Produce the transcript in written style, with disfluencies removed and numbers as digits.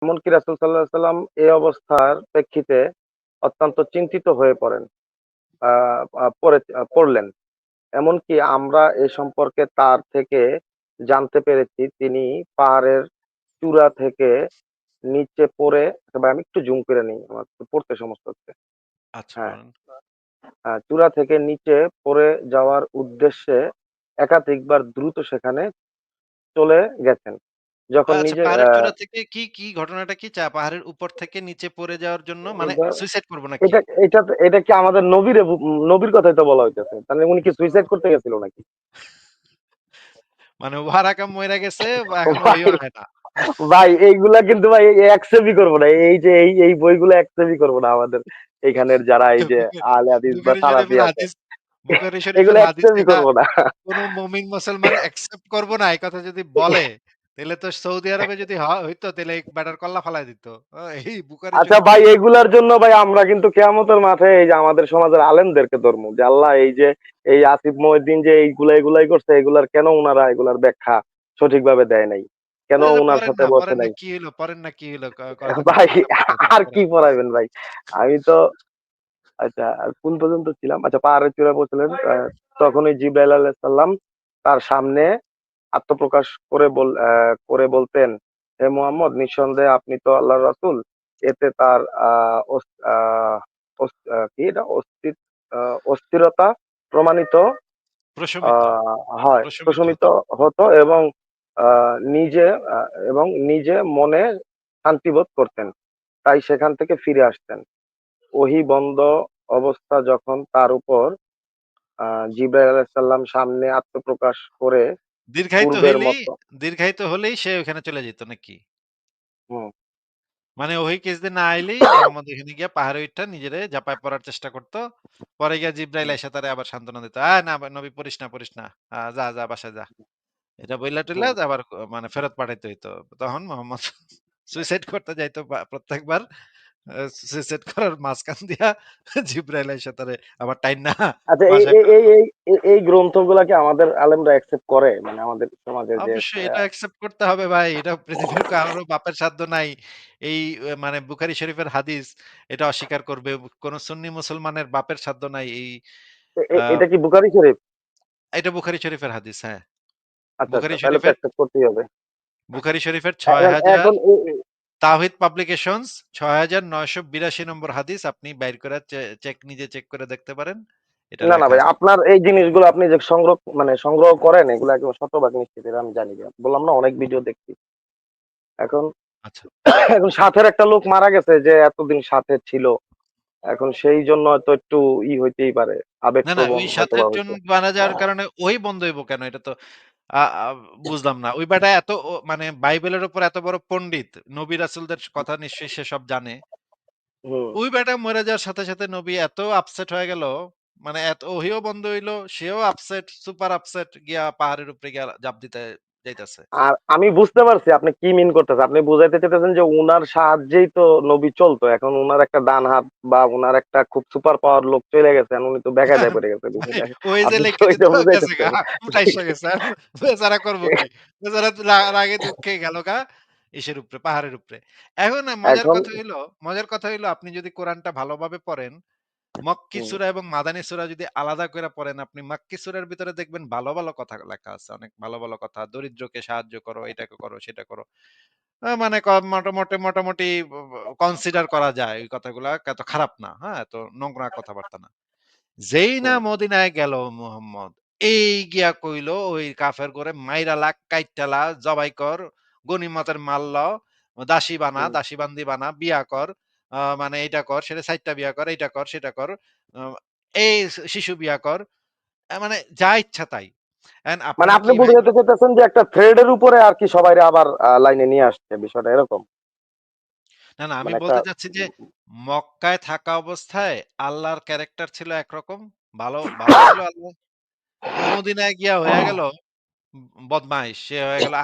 এমনকি রাসূল সাল্লাল্লাহু আলাইহি ওয়াসাল্লাম এই অবস্থার প্রেক্ষিতে অত্যন্ত চিন্তিত হয়ে পড়েন। আ আ পড়লেন। এমনকি আমরা এ সম্পর্কে তার থেকে জানতে পেরেছি তিনি পাহাড়ের চূড়া থেকে নিচে পড়ে তবে আমি একটু জুম করে নেই। আমার একটু পড়তে সমস্যা হচ্ছে। আচ্ছা হ্যাঁ, বলেন। চূড়া থেকে নিচে পড়ে যাওয়ার উদ্দেশ্যে একাধিকবার দ্রুত সেখানে চলে গেছেন। যখন আচ্ছা নিজে পাহাড়ের চূড়া থেকে কি ঘটনাটা কি? পাহাড়ের উপর থেকে নিচে পড়ে যাওয়ার জন্য মানে সুইসাইড করব নাকি? এটা কি আমাদের নবীর কথাই তো বলা হইতেছে। তাহলে উনি কি সুইসাইড করতে গেছিল নাকি? মানে ওয়ারাকাম মইরা গেছে এখন ভাই, ওইও হয় না। ভাই এইগুলা কিন্তু ভাই একসেপ্টই করব না। এই যে এই বইগুলো একসেপ্টই করব না আমাদের এখানের যারা এই যে আহলে হাদিস বা বুখারী সালাফি শরীফের আছে। হাদিস বুখারী এগুলো শরীফের হাদিস একসেপ্টই এটা করব না। কোন মুমিন মুসলমান অ্যাকসেপ্ট করব না এই কথা যদি বলে, তাইলে তো সৌদি আরবে যদি হইতো তাইলে এই ব্যাটার কল্লা ফালায় দিত। এই বুখারী আচ্ছা শরীফ ভাই এগুলার জন্য ভাই আমরা কিন্তু কিয়ামতের মাঠে এই যে আমাদের সমাজের আলেমদেরকে ধরবো যে আল্লাহ এই যে এই আসিফ মহিউদ্দিন যে এগুলাই করছে এগুলার কেন উনারা এগুলার ব্যাখ্যা সঠিকভাবে দেয় নাই? কেন আচ্ছা উনার সাথে বসে পড়েন না নাই? কি হইলো? পড়েন না কি হইলো? কয়খান ভাই পড়েন না পড়তেছেন আর কি পড়েন। পড়াইবেন ভাই? আমি তো আচ্ছা আর কোন পর্যন্ত ছিলাম? আচ্ছা পাহাড়ের চূড়ায় পৌঁছলেন। তখনই জিবরাইল আলাইহিস সালাম তার সামনে আত্মপ্রকাশ করে বলতেন, "হে মুহাম্মদ নিঃসন্দেহে আপনি তো আল্লাহর রাসূল।" এতে তার আ অস আ অস আ কি এটা? আ অস্থিরতা প্রমাণিত আ প্রশমিত, হয়, প্রশমিত প্রশমিত হতো। হতো এবং আ নিজে আ নিজে মনে শান্তিবোধ করতেন। তাই সেখান থেকে ফিরে আসতেন। ওহী বন্ধ অবস্থা যখন তার উপর আ জিবরাইল আলাইহিস সালাম সামনে আত্মপ্রকাশ করে দীর্ঘায়িত পূর্বের হইলেই মতো দীর্ঘায়িত হলেই সে ওখানে চলে যেত নাকি? হুম, মানে ওহি কিছুদিন না আইলেই মোহাম্মদ ওখানে গিয়া পাহাড়ে উইঠা নিজেরে ঝাঁপায় পড়ার চেষ্টা করত। পরে গিয়া জিব্রাইল হুম, আইসা তারে আবার সান্ত্বনা দিত। না নবী পড়িস না, পড়িস না। যা বাসায় যা।" এটা বইলা টইলা হুম। আবার মানে ফেরত পাঠাইতে হইতো। তখন মোহাম্মদ সুইসাইড করতে যাইতো প্রত্যেকবার সুইসাইড করার মাঝখান দিয়া জিব্রাইল আইসা তারে আবার টাইনা আচ্ছা বাসায় ফেরত এই গ্রন্থগুলা কি আমাদের আলেমরা অ্যাকসেপ্ট করে? মানে আমাদের সমাজে যে অবশ্যই এটা অ্যাকসেপ্ট করতে হবে ভাই। এটা পৃথিবীর কারোর বাপের সাধ্য নাই। এই মানে বুখারী শরীফের হাদিস এটা অস্বীকার করবে। কোন সুন্নি মুসলমানের বাপের সাধ্য নাই এই আ এটা কি বুখারী শরীফ? এটা বুখারী শরীফের হাদিস, হ্যাঁ। আচ্ছা, আচ্ছা। বুখারী তাহলে তো শরীফের অ্যাকসেপ্ট করতেই হবে। বুখারী শরীফের এখন ৬০০০ এখন তাওহীদ পাবলিকেশনস ৬৯৮২ নম্বর হাদিস আপনি বাইর করে নিজে চেক করে দেখতে পারেন। এটা না, না লেখা ভাই আছে। আপনার এই জিনিসগুলো আপনি যে সংগ্রহ করেন এগুলো একদম শতভাগ নিশ্চিত এটা আমি জানি। বললাম না অনেক ভিডিও দেখছি। এখন আচ্ছা। এখন সাথের একটা লোক মারা গেছে যে এতদিন সাথে ছিল। এখন সেই জন্য হয়তো একটু হইতেই পারে। না আবেগপ্রবণ ওই হয়তোবা সাথের জন হইছে। মারা যাওয়ার কারণে ওই বন্ধ হইব কেন? এটা তো আ আ বুঝলাম না। ওই বেটা এত মানে বাইবেলের উপর এত বড় পণ্ডিত, নবী রাসূলদের কথা নিশ্চয়ই সে সব জানে। হুম। ওই বেটা মরে যাওয়ার সাথে নবী এত আপসেট হয়ে গেল, মানে এত ওহিও বন্ধ হইল, সেও আপসেট, সুপার আপসেট গিয়া পাহাড়ের উপরে গিয়া ঝাঁপ দিতে যাইতাছে। আর আমি বুঝতে পারছি আপনি কি মিন করতেছেন। আপনি বুঝাইতে চাইতেছেন যে উনার সাহায্যেই তো নবী চলতো। এখন উনার একটা ডান হাত বা উনার একটা খুব সুপার পাওয়ার লোক চলে গেছে। এখন উনি তো বেকায়দায় পড়ে গেছে ভাই বিষয়টা। ওই যে আপনি কি লিখে ওইটা দিতে গেছে গা, বুঝাইতেছেন? উঠাইসা গেছে। এখন বেচারা করব কি? বেচারা তো রাগে দুঃখে গেল গা ইসের উপরে, পাহাড়ের উপরে। এখন এখন মজার কথা হইলো আপনি যদি কোরআনটা ভালোভাবে পড়েন, মক্কি হুম, সূরা এবং মাদানী সূরা যদি আলাদা করে পড়েন, আপনি মাক্কি সূরার ভিতরে দেখবেন ভালো কথা লেখা আছে। অনেক ভালো কথা। দরিদ্রকে সাহায্য করো, এটাকে করো, সেটা করো। মানে মোটামুটি কনসিডার করা যায় ওই কথাগুলা এত খারাপ না। হ্যাঁ? এত নোংরা কথাবার্তা না। যেই না হুম, মদিনায় গেল মুহাম্মদ, এই গিয়া কইলো ওই কাফের করে মাইরা লা, কাইট্টা লা, জবাই কর, গনিমতের মাল লও, হুম। দাসী বান্দি বানা, বিয়া কর, মানে এইটা কর, সেটা ৪ টা বিয়া কর, এইটা কর, সেটা কর, আ এই শিশু বিয়া কর। মানে যা ইচ্ছা তাই। মানে আপনারা আপনি কি ভাই বুঝাইতে চাইতেছেন যে একটা থ্রেড এর উপরে আরকি সবাইরে আবার লাইনে নিয়ে আসছে বিষয়টা এরকম? না আমি মানে একটা বলতে চাচ্ছি যে মক্কায় থাকা অবস্থায় আল্লাহর ক্যারেক্টার ছিল একরকম, ভালো ছিল আল্লাহ। মদিনায় গিয়া হইয়া গেল বদমাইশ। সে হয়ে গেল